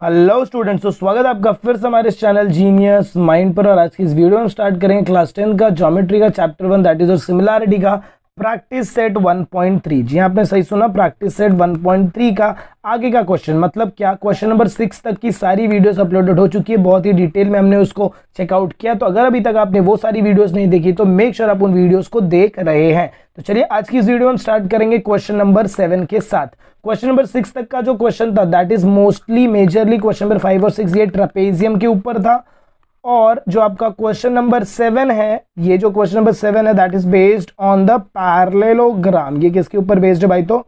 Hello students, तो स्वागत है आपका फिर से हमारे इस चैनल जीनियस माइंड पर। और आज की इस वीडियो में हम स्टार्ट करेंगे क्लास 10 का ज्योमेट्री का चैप्टर 1 दैट इज और सिमिलैरिटी का प्रैक्टिस सेट 1.3। जी आपने सही सुना, प्रैक्टिस सेट 1.3 का आगे का क्वेश्चन, मतलब क्या क्वेश्चन नंबर 6 तक की सारी वीडियोस अपलोडेड हो चुकी है। बहुत ही डिटेल में हमने उसको चेकआउट किया। तो अगर अभी तक आपने वो सारी वीडियोस नहीं देखी तो मेक श्योर आप उन वीडियोस को देख रहे हैं। तो चलिए आज की इस वीडियो में हम स्टार्ट करेंगे क्वेश्चन नंबर 7 के साथ। क्वेश्चन नंबर 6 तक का जो क्वेश्चन था that is mostly majorly question number 5 और 6 ये ट्रेपेजियम के ऊपर था। और जो आपका क्वेश्चन नंबर 7 है, ये जो क्वेश्चन नंबर 7 है that is based on the parallelogram. ये किसके ऊपर बेस्ड है भाई? तो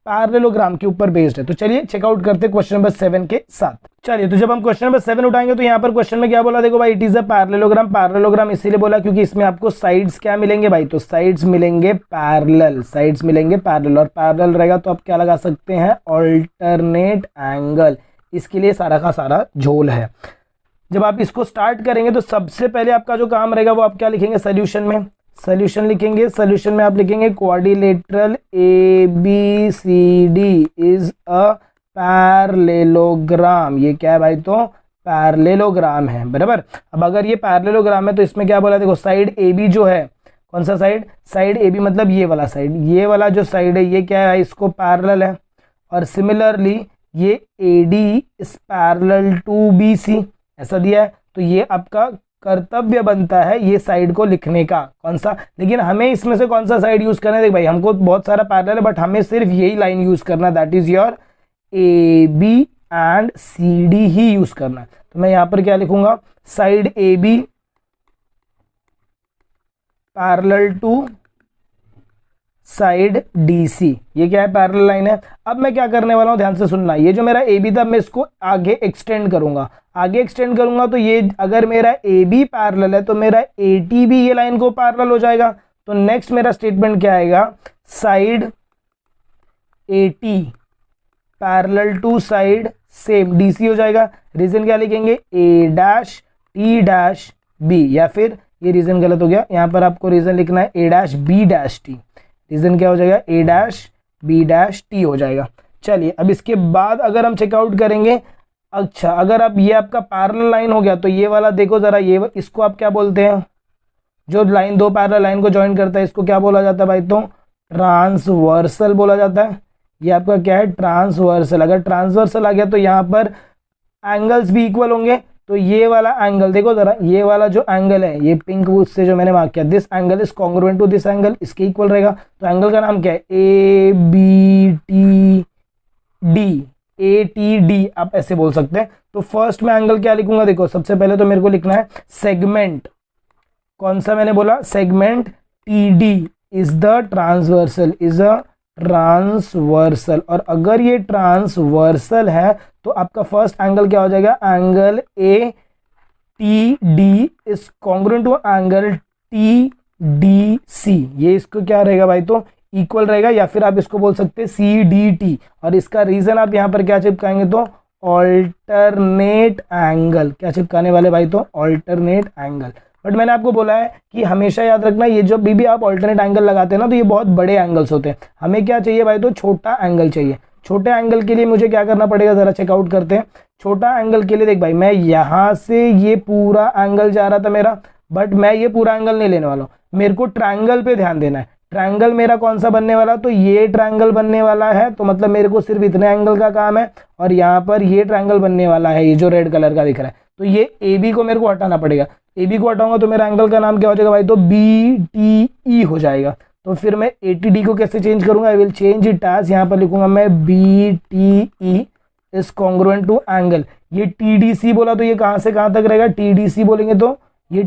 पैरेललोग्राम के ऊपर बेस्ड है। तो चलिए चेकआउट करते हैं क्वेश्चन नंबर 7 के साथ। चलिए, तो जब हम क्वेश्चन नंबर 7 उठाएंगे तो यहाँ पर क्वेश्चन में क्या बोला? देखो भाई, it is a parallelogram. Parallelogram इसीलिए बोला क्योंकि इसमें आपको साइड्स क्या मिलेंगे भाई? तो साइड्स मिलेंगे पैरेलल, साइड्स मिलेंगे पैरेलल। और पैरेलल रहेगा तो आप क्या लगा सकते हैं? Alternate angle. इसके लिए सारा का सारा झोल है। जब आप इसको स्टार्ट करेंगे तो सबसे पहले आपका जो काम रहेगा वो आप क्या लिखेंगे? सोल्यूशन में सोल्यूशन लिखेंगे। सोल्यूशन में आप लिखेंगे quadrilateral ABCD is a parallelogram. ये क्या है भाई? तो पैरेललोग्राम है, बराबर। अब अगर ये पैरेललोग्राम है तो इसमें क्या बोला? देखो साइड AB जो है, कौन सा साइड? साइड AB मतलब ये वाला साइड। ये वाला जो साइड है ये क्या है? इसको पैरेलल है। और सिमिलरली ये AD is parallel to BC, ऐसा दिया है। तो ये आपका कर्तव्य बनता है ये साइड को लिखने का। कौन सा? लेकिन हमें इसमें से कौन सा साइड यूज करना है? देख भाई, हमको बहुत सारा पैरेलल है बट हमें सिर्फ यही लाइन यूज करना, that is your AB and CD ही यूज करना है। तो मैं यहां पर क्या लिखूंगा? Side AB parallel to side DC। ये क्या है? पैरेलल लाइन है। अब मैं क्या करने वाला हूं, ध्यान से सुनना। ये जो मेरा AB था मैं इसको आगे एक्सटेंड करूंगा। आगे एक्सटेंड करूंगा तो ये अगर मेरा AB पैरेलल है तो मेरा AT भी ये लाइन को पैरेलल हो जाएगा। तो नेक्स्ट मेरा स्टेटमेंट क्या आएगा? Side AT parallel to side same DC हो जाएगा। रीजन क्या लिखेंगे? A'T'B, या फिर ये रीजन गलत हो गया, यहां पर आपको रीजन लिखना है A''B''T। रीजन क्या हो जाएगा? A''B''T हो जाएगा। चलिए, अब इसके बाद अगर हम चेकआउट करेंगे, अच्छा अगर अब ये आपका पैरेलल लाइन हो गया तो ये वाला देखो जरा, ये इसको आप क्या बोलते हैं? जो लाइन दो पैरेलल लाइन को ज्वाइन करता है इसको क्या बोला जाता है भाई? तो ट्रांसवर्सल बोला जाता है। ये आपका क्या है? ट्रांसवर्सल। अगर ट्रांसवर्सल आ गया तो यहाँ पर एंगल्स भी इक्वल होंगे। तो ये वाला एंगल देखो जरा, ये वाला जो एंगल है, ये पिंक उससे जो मैंने मार्क किया, this angle is congruent to this angle, इसके इक्वल रहेगा। तो एंगल का नाम क्या है? ATD आप ऐसे बोल सकते हैं। तो फर्स्ट में एंगल क्या लिखूंगा? देखो सबसे पहले तो मेरे को लिखना है सेगमेंट। कौन सा मैंने बोला? Segment TD is the transversal, is a transversal. और अगर ये ट्रांसवर्सल है तो आपका फर्स्ट एंगल क्या हो जाएगा? Angle ATD is congruent to angle TDC। ये इसको क्या रहेगा भाई? तो इक्वल रहेगा, या फिर आप इसको बोल सकते हैं CDT। और इसका रीजन आप यहां पर क्या चिपकाएंगे? तो ऑल्टरनेट एंगल। क्या चिपकाने वाले भाई? तो ऑल्टरनेट एंगल। बट मैंने आपको बोला है कि हमेशा याद रखना, ये जब भी आप ऑल्टरनेट एंगल लगाते हैं ना तो ये बहुत बड़े एंगल्स होते हैं। हमें क्या चाहिए भाई? तो छोटा एंगल चाहिए। छोटे एंगल के लिए मुझे क्या करना पड़ेगा? जरा चेकआउट करते हैं। छोटा एंगल के लिए देख भाई, मैं यहां से ये पूरा एंगल जा रहा था मेरा, बट मैं ये पूरा एंगल नहीं लेने वाला हूं। मेरे को ट्रायंगल पे ध्यान देना है। ट्रायंगल मेरा कौन सा बनने वाला? तो ये ट्रायंगल बनने वाला है। तो मतलब मेरे को सिर्फ इतने एंगल का काम है। और यहाँ पर ये ट्रायंगल बनने वाला है, ये जो रेड कलर का दिख रहा है। तो ये AB को मेरे को हटाना पड़ेगा। AB को हटाऊंगा तो मेरा एंगल का नाम क्या हो जाएगा भाई? तो BTE हो जाएगा। तो फिर मैं ATD को कैसे चेंज करूंगा? I will change it as, यहाँ पर लिखूंगा मैं BTE is congruent to angle. ये TDC बोला तो ये कहां से कहां तक रहेगा? TDC बोलेंगे तो ये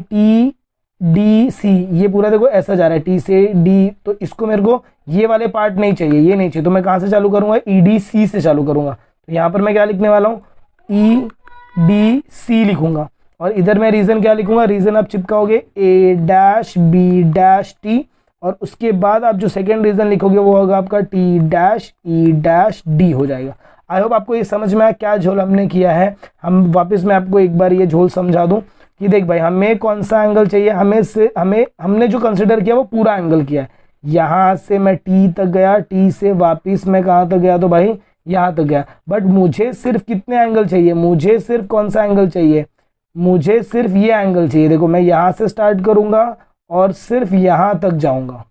TDC, ये पूरा देखो ऐसा जा रहा है T से D। तो इसको मेरे को ये वाले पार्ट नहीं चाहिए, ये नहीं चाहिए। तो मैं कहां से चालू करूंगा? EDC से चालू करूंगा। तो यहाँ पर मैं क्या लिखने वाला हूँ? EDC लिखूंगा। और इधर मैं रीजन क्या लिखूंगा? रीजन आप चिपकाओगे A''B''T। और उसके बाद आप जो सेकेंड रीजन लिखोगे वो होगा आपका T''E''D हो जाएगा। आई होप आपको ये समझ में आया क्या झोल हमने किया है। हम वापस मैं आपको एक बार ये झोल समझा दूं कि देख भाई, हमें कौन सा एंगल चाहिए? हमने जो कंसिडर किया वो पूरा एंगल किया है। यहां से मैं T तक गया, T से वापिस मैं कहां तक गया? तो भाई यहाँ तक गया, बट मुझे सिर्फ कितने एंगल चाहिए, मुझे सिर्फ कौन सा एंगल चाहिए, मुझे सिर्फ ये एंगल चाहिए। देखो मैं यहाँ से स्टार्ट करूँगा और सिर्फ यहाँ तक जाऊँगा,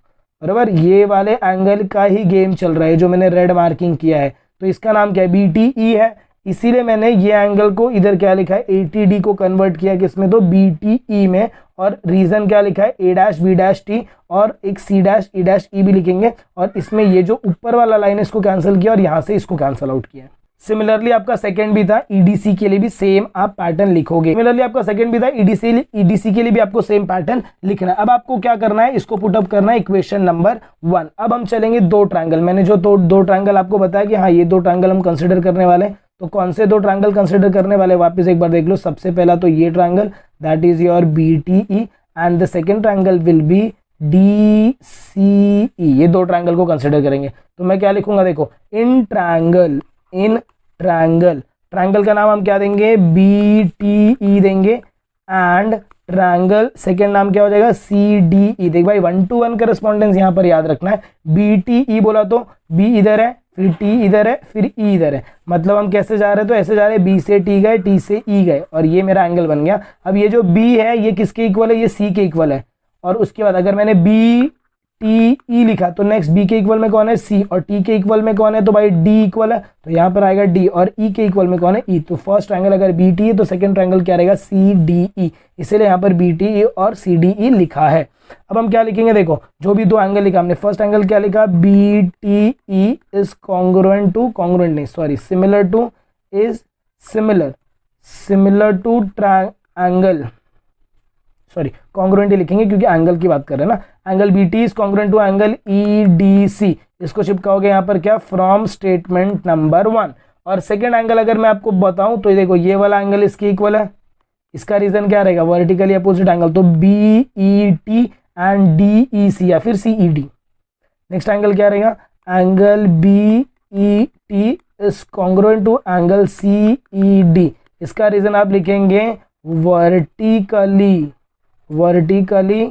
बराबर। ये वाले एंगल का ही गेम चल रहा है जो मैंने रेड मार्किंग किया है, तो इसका नाम क्या है, BTE है। इसीलिए मैंने ये एंगल को इधर क्या लिखा है, 80D को कन्वर्ट किया किसमें, तो BTE में। और रीजन क्या लिखा है, A', B', और एक C', E' भी लिखेंगे। और इसमें ये जो ऊपर वाला लाइन है इसको कैंसिल किया और यहाँ से इसको कैंसिल आउट किया। सिमिलरली आपका सेकंड भी था, EDC के लिए भी सेम आप पैटर्न लिखोगे। सिमिलरली आपका सेकंड भी था, EDC के लिए भी आपको सेम पैटर्न लिखना है। अब आपको क्या करना है, इसको पुटअप करना है इक्वेशन नंबर 1। अब हम चलेंगे दो ट्रायंगल, मैंने जो दो ट्रायंगल आपको बताया कि हाँ ये दो ट्रायंगल हम कंसिडर करने वाले हैं। तो कौन से दो ट्रायंगल कंसिडर करने वाले, वापस एक बार देख लो। सबसे पहला तो ये triangle, that is your BTE, and the second triangle will be DCE। ये दो ट्रायंगल को कंसिडर करेंगे। तो मैं क्या लिखूंगा, देखो, इन ट्रायंगल का नाम हम क्या देंगे, BTE देंगे। एंड ट्रायंगल सेकेंड नाम क्या हो जाएगा, CDE। देख भाई 1 to 1 करस्पॉन्डेंस यहाँ पर याद रखना है। BTE बोला तो B इधर है, फिर T इधर है, फिर E इधर है। मतलब हम कैसे जा रहे हैं, तो ऐसे जा रहे हैं, B से T गए, T से E गए, और ये मेरा एंगल बन गया। अब ये जो B है ये किसके इक्वल है, ये C के इक्वल है। और उसके बाद अगर मैंने BTE लिखा तो नेक्स्ट B के इक्वल में कौन है, C, और T के इक्वल में कौन है, तो भाई D इक्वल है, तो यहाँ पर आएगा D, और E के इक्वल में कौन है, E। तो फर्स्ट ट्रायंगल अगर BT है तो सेकंड ट्रायंगल क्या रहेगा, CDE। इसीलिए यहाँ पर BTE और CDE लिखा है। अब हम क्या लिखेंगे, देखो जो भी दो एंगल लिखा हमने, फर्स्ट एंगल क्या लिखा, BTE is congruent to, congruent नहीं sorry, similar to, is similar to triangle, sorry congruent ही लिखेंगे क्योंकि एंगल की बात कर रहे हैं ना। Angle BT is congruent to angle EDC। इसको चिपकाओगे यहाँ पर क्या, फ्रॉम स्टेटमेंट नंबर 1। और सेकेंड एंगल अगर मैं आपको बताऊं तो देखो ये वाला एंगल इसके इक्वल है। इसका रीजन क्या रहेगा, वर्टिकली अपोजिट एंगल, तो BET एंड DEC या फिर CED। नेक्स्ट एंगल क्या रहेगा, angle BET is congruent to angle CED। इसका रीजन आप लिखेंगे vertically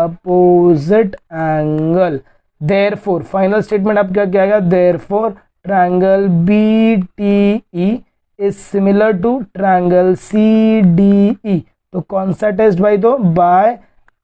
opposite angle. Therefore final statement आप क्या आएगा, therefore triangle BTE is similar to triangle CDE। तो कौन सा टेस्ट भाई, तो by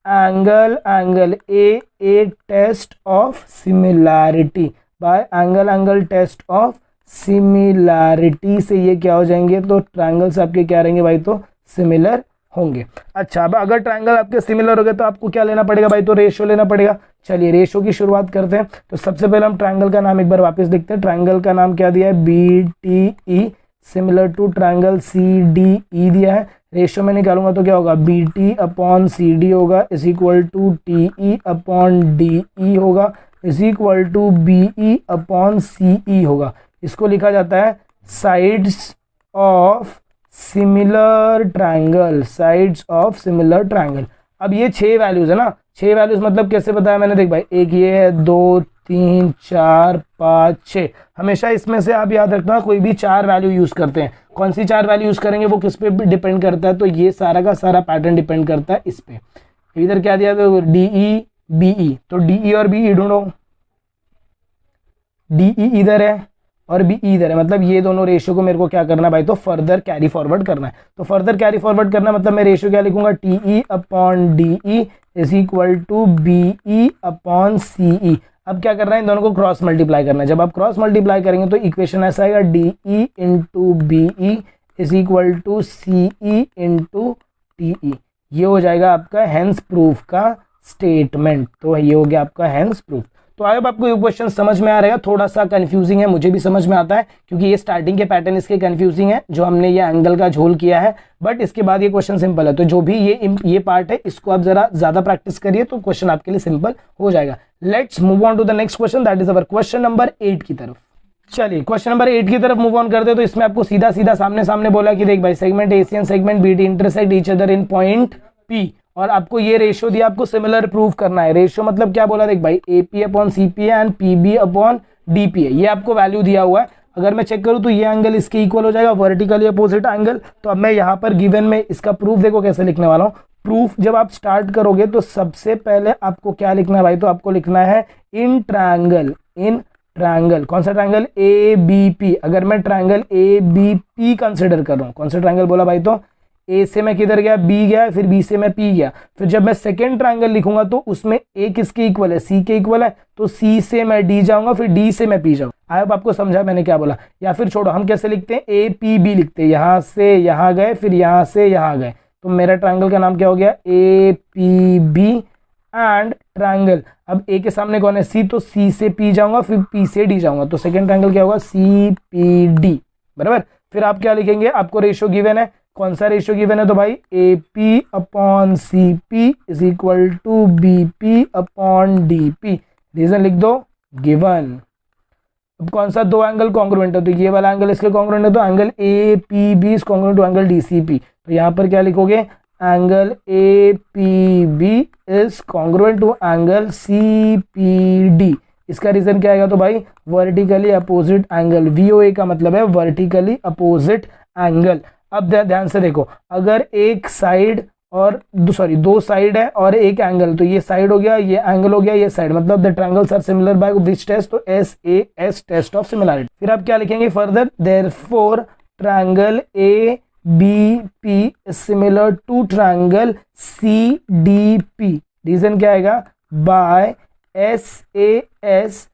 angle A test of similarity, by angle test of similarity से ये क्या हो जाएंगे, तो ट्रायंगल्स आपके क्या रहेंगे भाई, तो सिमिलर होंगे। अच्छा, अब अगर ट्रायंगल आपके सिमिलर हो गए तो आपको क्या लेना पड़ेगा भाई, तो रेशियो लेना पड़ेगा। चलिए रेशियो की शुरुआत करते हैं। तो सबसे पहले हम ट्रायंगल का नाम एक बार वापस लिखते हैं। ट्रायंगल का नाम क्या दिया है, BTE similar to triangle CDE दिया है। रेशियो में निकालूंगा तो क्या होगा, BT अपॉन CD होगा is equal to TE upon DE होगा is equal to BE upon CE होगा। इसको लिखा जाता है sides of similar triangle, sides of similar triangle. अब ये 6 वैल्यूज है ना, 6 वैल्यूज मतलब कैसे बताया मैंने, देख भाई, एक ये है, 2 3 4 5 6। हमेशा इसमें से आप याद रखना कोई भी 4 वैल्यू यूज करते हैं। कौन सी 4 वैल्यू यूज करेंगे वो किस पे डिपेंड करता है, तो ये सारा का सारा पैटर्न डिपेंड करता है इस पे। इधर क्या दिया, तो DE BE, तो DE और BE ढूंढो। DE इधर है और BE इधर है, मतलब ये दोनों रेशियो को मेरे को क्या करना है भाई, तो फर्दर कैरी फॉरवर्ड करना है। तो फर्दर कैरी फॉरवर्ड करना मतलब मैं रेशियो क्या लिखूंगा, TE upon DE is equal to BE upon CE। अब क्या करना है, इन दोनों को क्रॉस मल्टीप्लाई करना है। जब आप क्रॉस मल्टीप्लाई करेंगे तो इक्वेशन ऐसा आएगा, DE into BE is equal to CE into TE। ये हो जाएगा आपका हेंस प्रूफ का स्टेटमेंट। तो ये हो गया आपका हेंस प्रूफ। तो आई होप आपको ये क्वेश्चन समझ में आ रहेगा। थोड़ा सा कंफ्यूजिंग है, मुझे भी समझ में आता है क्योंकि ये स्टार्टिंग के पैटर्न इसके कंफ्यूजिंग है जो हमने ये एंगल का झोल किया है, बट इसके बाद ये क्वेश्चन सिंपल है। तो जो भी ये पार्ट है इसको आप जरा ज्यादा प्रैक्टिस करिए तो क्वेश्चन आपके लिए सिंपल हो जाएगा। Let's move on to the next question, that is our question number 8 की तरफ। चलिए क्वेश्चन नंबर 8 की तरफ मूव ऑन करते हैं। तो इसमें आपको सीधा सीधा सामने सामने बोला कि देख भाई, segment AC and segment BD intersect each other in point P, और आपको ये रेशियो दिया, आपको सिमिलर प्रूव करना है। रेशियो मतलब क्या बोला, देख भाई, AP अपॉन CP है एंड PB अपॉन DP है। ये आपको वैल्यू दिया हुआ है। अगर मैं चेक करूं तो ये एंगल इसके इक्वल हो जाएगा, वर्टिकली अपोजिट एंगल। तो अब मैं यहाँ पर गिवन में इसका प्रूफ देखो कैसे लिखने वाला हूँ। प्रूफ जब आप स्टार्ट करोगे तो सबसे पहले आपको क्या लिखना है भाई, तो आपको लिखना है इन ट्रायंगल, कौन सा ट्रायंगल, ए बी पी। अगर मैं triangle A B P consider कर रहा हूँ, कौन सा ट्रायंगल बोला भाई, तो ए से मैं किधर गया, बी गया, फिर बी से मैं पी गया। फिर जब मैं सेकेंड ट्रायंगल लिखूंगा तो उसमें ए किसके इक्वल है, सी के इक्वल है, तो सी से मैं डी जाऊंगा, फिर डी से मैं पी जाऊंगा। आई होप आपको समझा मैंने क्या बोला। या फिर छोड़ो, हम कैसे लिखते हैं, ए पी बी लिखते हैं, यहां से यहां गए, फिर यहां से यहां गए, तो मेरा ट्रायंगल का नाम क्या हो गया, A P B and triangle. अब ए के सामने कौन है, सी, तो सी से पी जाऊंगा, फिर पी से डी जाऊंगा, तो सेकंड ट्रायंगल क्या होगा, सी पी डी, बराबर। फिर आप क्या लिखेंगे, आपको रेशियो गिवन है, कौन सा रेशियो गिवन है, तो भाई A P upon C P is equal to B P upon D P. Reason लिख दो, गिवन। अब कौन सा दो एंगल कॉन्ग्रुएंट है, तो ये वाला एंगल इसके कॉन्ग्रुएंट है, तो angle A P B is congruent to angle D C P. तो यहाँ पर क्या लिखोगे, angle A P B is congruent to angle C P D. इसका रीजन क्या आएगा, तो भाई वर्टिकली अपोजिट एंगल, वीओए का मतलब है वर्टिकली अपोजिट एंगल। अब ध्यान से देखो, अगर एक साइड और दो साइड है और एक एंगल, तो ये साइड हो गया, ये एंगल हो गया, ये साइड, मतलब the triangles are similar by which test, तो SAS टेस्ट ऑफ सिमिलरिटी। फिर आप क्या लिखेंगे further, therefore triangle A B P similar to triangle C D P. Reason क्या आएगा, by SAS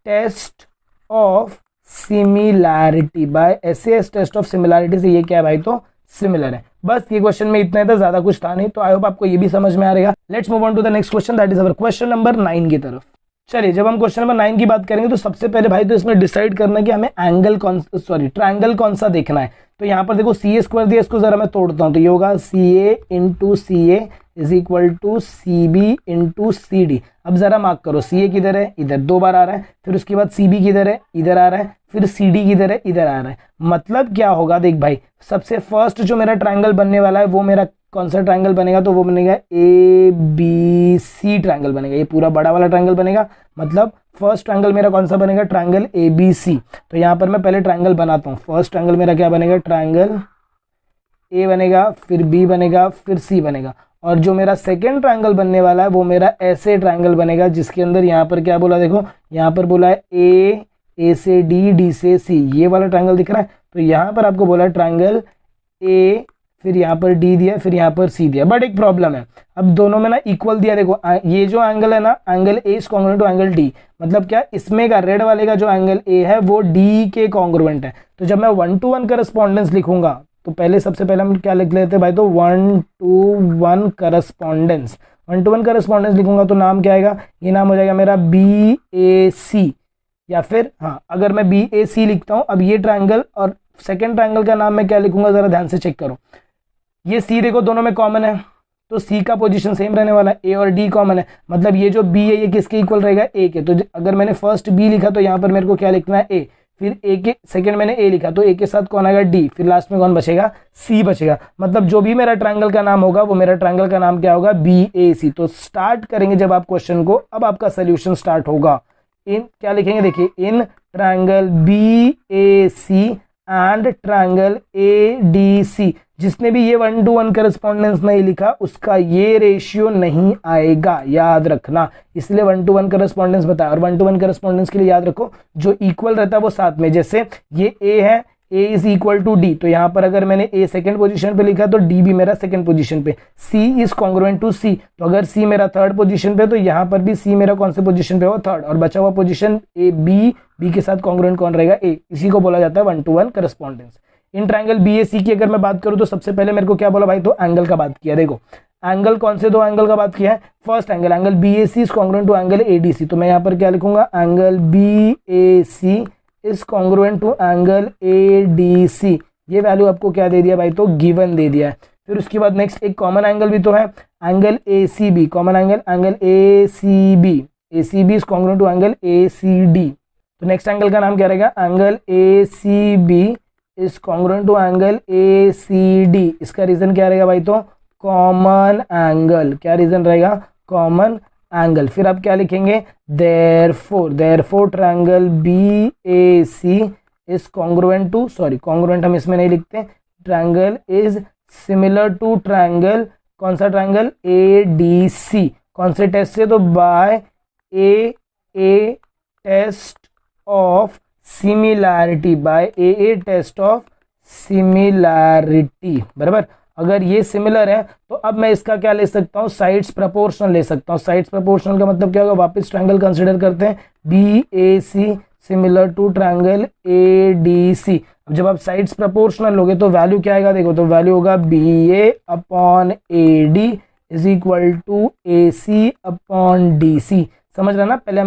test of similarity, by SAS test of similarity से ये क्या है भाई, तो सिमिलर है। बस ये क्वेश्चन में इतना ही था, ज्यादा कुछ था नहीं, तो आई होप आपको ये भी समझ में आ रहेगा। Let's move on to the next question, that is our question number 9 की तरफ। चलिए, जब हम क्वेश्चन नंबर 9 की बात करेंगे तो सबसे पहले भाई तो इसमें डिसाइड करना है कि हमें ट्रायंगल कौन सा देखना है। तो यहाँ पर देखो सी ए स्क्वायर दिया, इसको जरा मैं तोड़ता हूँ, तो ये होगा C A into C A is equal to C B into C D. अब जरा मार्क करो, सी ए किधर है, इधर 2 बार आ रहा है, फिर उसके बाद सी बी किधर है, इधर आ रहा है, फिर सी डी किधर है, इधर आ रहा है। मतलब क्या होगा, देख भाई, सबसे फर्स्ट जो मेरा ट्रायंगल बनने वाला है वो मेरा कौन सा ट्रायंगल बनेगा, तो वो बनेगा ए बी सी ट्रायंगल बनेगा, ये पूरा बड़ा वाला ट्रायंगल बनेगा। मतलब फर्स्ट ट्रायंगल मेरा कौन सा बनेगा, ट्रायंगल ए बी सी। तो यहाँ पर मैं पहले ट्रायंगल बनाता हूँ। फर्स्ट ट्रायंगल मेरा क्या बनेगा, ट्रायंगल ए बनेगा, फिर बी बनेगा, फिर सी बनेगा। और जो मेरा सेकेंड ट्रायंगल बनने वाला है वो मेरा ऐसे ट्रायंगल बनेगा, जिसके अंदर यहाँ पर क्या बोला, देखो यहाँ पर बोला है ए से डी, डी से सी, ये वाला ट्रायंगल दिख रहा है। तो यहाँ पर आपको बोला है ट्रायंगल ए, फिर यहाँ पर डी दिया, फिर यहाँ पर सी दिया। बट एक प्रॉब्लम है, अब दोनों में ना इक्वल दिया। देखो ये जो एंगल है ना, angle A is congruent to angle D, मतलब क्या, इसमें का रेड वाले का जो एंगल ए है वो डी के कॉन्ग्रुएंट है। तो जब मैं 1:1 करस्पॉन्डेंस लिखूंगा, तो पहले सबसे पहले हम क्या लिख लेते हैं भाई, तो 1:1 करस्पॉन्डेंस। 1:1 करस्पॉन्डेंस लिखूंगा तो नाम क्या आएगा, ये नाम हो जाएगा मेरा BAC। या फिर हाँ, अगर मैं BAC लिखता हूँ, अब ये ट्रायंगल और सेकेंड ट्रायंगल का नाम मैं क्या लिखूंगा, जरा ध्यान से चेक करो। ये सी देखो दोनों में कॉमन है, तो सी का पोजीशन सेम रहने वाला है, ए और डी कॉमन है, मतलब ये जो बी है ये किसके इक्वल रहेगा, ए के। तो अगर मैंने फर्स्ट बी लिखा तो यहाँ पर मेरे को क्या लिखना है, ए, फिर ए के सेकंड मैंने ए लिखा तो ए के साथ कौन आएगा, डी, फिर लास्ट में कौन बचेगा, सी बचेगा। मतलब जो भी मेरा ट्रायंगल का नाम होगा वो मेरा ट्रायंगल का नाम क्या होगा, BAC। तो स्टार्ट करेंगे जब आप क्वेश्चन को, अब आपका सोल्यूशन स्टार्ट होगा। इन क्या लिखेंगे, देखिए, in triangle BAC and triangle ADC। जिसने भी ये 1:1 करस्पॉन्डेंस नहीं लिखा उसका ये रेशियो नहीं आएगा, याद रखना। इसलिए 1:1 करस्पॉन्डेंस बताया। और 1:1 करस्पॉन्डेंस के लिए याद रखो, जो इक्वल रहता है वो साथ में, जैसे ये ए है, ए इज इक्वल टू डी, तो यहाँ पर अगर मैंने ए सेकंड पोजीशन पे लिखा तो डी भी मेरा सेकंड पोजीशन पे। सी इज कॉन्ग्रुएंट टू सी, तो अगर सी मेरा थर्ड पोजीशन पे तो यहाँ पर भी सी मेरा कौन से पोजीशन पे हो, थर्ड। और बचा हुआ पोजीशन ए बी के साथ कॉन्ग्रुएंट कौन रहेगा, ए। इसी को बोला जाता है 1:1 करस्पॉन्डेंस। इन ट्रायंगल BAC की अगर मैं बात करूँ तो सबसे पहले मेरे को क्या बोला भाई, तो एंगल का बात किया। देखो एंगल कौन से दो एंगल का बात किया है, first angle BAC is congruent to angle ADC। तो मैं यहाँ पर क्या लिखूंगा, angle BAC is congruent to angle ADC। ये वैल्यू आपको क्या दे दिया भाई, तो गिवन दे दिया है। फिर उसके बाद नेक्स्ट एक कॉमन एंगल भी तो है, angle ACB, common angle ACB is congruent to angle ACD। तो नेक्स्ट एंगल का नाम क्या रहेगा, angle ACB is congruent to angle ACD। इसका रीजन क्या रहेगा भाई, तो कॉमन एंगल। क्या रीजन रहेगा, कॉमन एंगल। फिर आप क्या लिखेंगे, therefore triangle BAC is congruent to, sorry congruent हम इसमें नहीं लिखते, triangle is similar to triangle, कौन सा ट्रायंगल, ADC। कौन से टेस्ट से, तो by AA test of similarity, by A test of similarity, बराबर। अगर ये सिमिलर है तो अब मैं इसका क्या ले सकता हूँ, साइड्स प्रोपोर्शनल ले सकता हूँ। साइड्स प्रोपोर्शनल का मतलब क्या होगा, वापस ट्रायंगल कंसीडर करते हैं, B A C similar to triangle A D C. अब जब आप साइड्स प्रोपोर्शनल लोगे तो वैल्यू क्या आएगा, देखो तो वैल्यू होगा B A upon A D is equal to A C upon D C. समझ रहा ना, पहले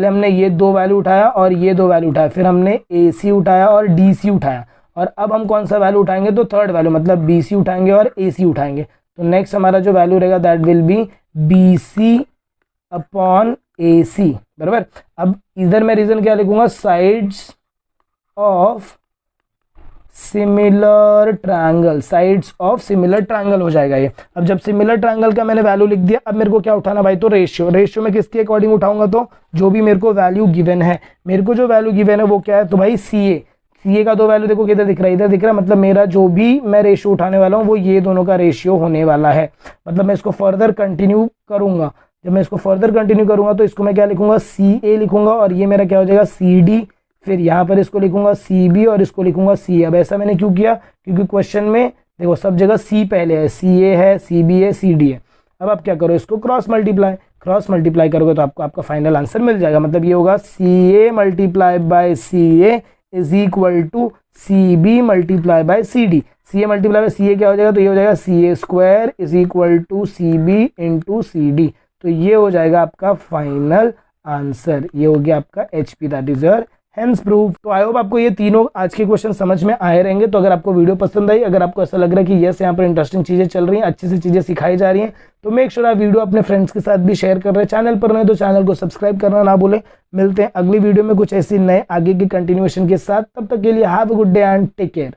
हमने ये दो वैल्यू उठाया और ये दो वैल्यू उठाया, फिर हमने ए सी उठाया और डी सी उठाया, और अब हम कौन सा वैल्यू उठाएंगे, तो थर्ड वैल्यू मतलब बी सी उठाएंगे और ए सी उठाएंगे। तो नेक्स्ट हमारा जो वैल्यू रहेगा that will be B C upon A C, बराबर। अब इधर मैं रीजन क्या लिखूंगा, sides of similar triangle, sides of similar triangle हो जाएगा ये। अब जब सिमिलर ट्रायंगल का मैंने वैल्यू लिख दिया, अब मेरे को क्या उठाना भाई, तो रेशियो। रेशियो में किसके अकॉर्डिंग उठाऊंगा, तो जो भी मेरे को वैल्यू गिवन है, मेरे को जो वैल्यू गिवन है वो क्या है, तो भाई सी ए का दो वैल्यू देखो किधर दिख रहा है, इधर दिख रहा है, मतलब मेरा जो भी मैं रेशियो उठाने वाला हूँ वो ये दोनों का रेशियो होने वाला है। मतलब मैं इसको फर्दर कंटिन्यू करूंगा, जब मैं इसको फर्दर कंटिन्यू करूंगा तो इसको मैं क्या लिखूंगा, सी ए लिखूंगा, और ये मेरा क्या हो जाएगा सी डी, फिर यहाँ पर इसको लिखूंगा सी बी और इसको लिखूंगा सी। अब ऐसा मैंने क्यों किया, क्योंकि क्वेश्चन में देखो सब जगह सी पहले है, सी ए है, सी बी है, सी डी है। अब आप क्या करो, इसको क्रॉस मल्टीप्लाई करोगे तो आपको आपका फाइनल आंसर मिल जाएगा। मतलब ये होगा C A multiply by C A is equal to C B multiply by C D. C A multiply by C A क्या हो जाएगा, तो ये हो जाएगा C A square is equal to C B into C D. तो ये हो जाएगा आपका फाइनल आंसर, ये हो गया आपका H P, that is your hence proof. तो आई होप आपको ये तीनों आज के क्वेश्चन समझ में आए रहेंगे। तो अगर आपको वीडियो पसंद आई, अगर आपको ऐसा लग रहा है कि यस यहाँ पर इंटरेस्टिंग चीजें चल रही हैं, अच्छी सी चीजें सिखाई जा रही हैं, तो मेक श्योर आप वीडियो अपने फ्रेंड्स के साथ भी शेयर कर रहे हैं। चैनल पर नहीं तो चैनल को सब्सक्राइब करना ना भूलें। मिलते हैं अगली वीडियो में कुछ ऐसी नए आगे की कंटिन्यूएशन के साथ, तब तक के लिए have a good day and take care.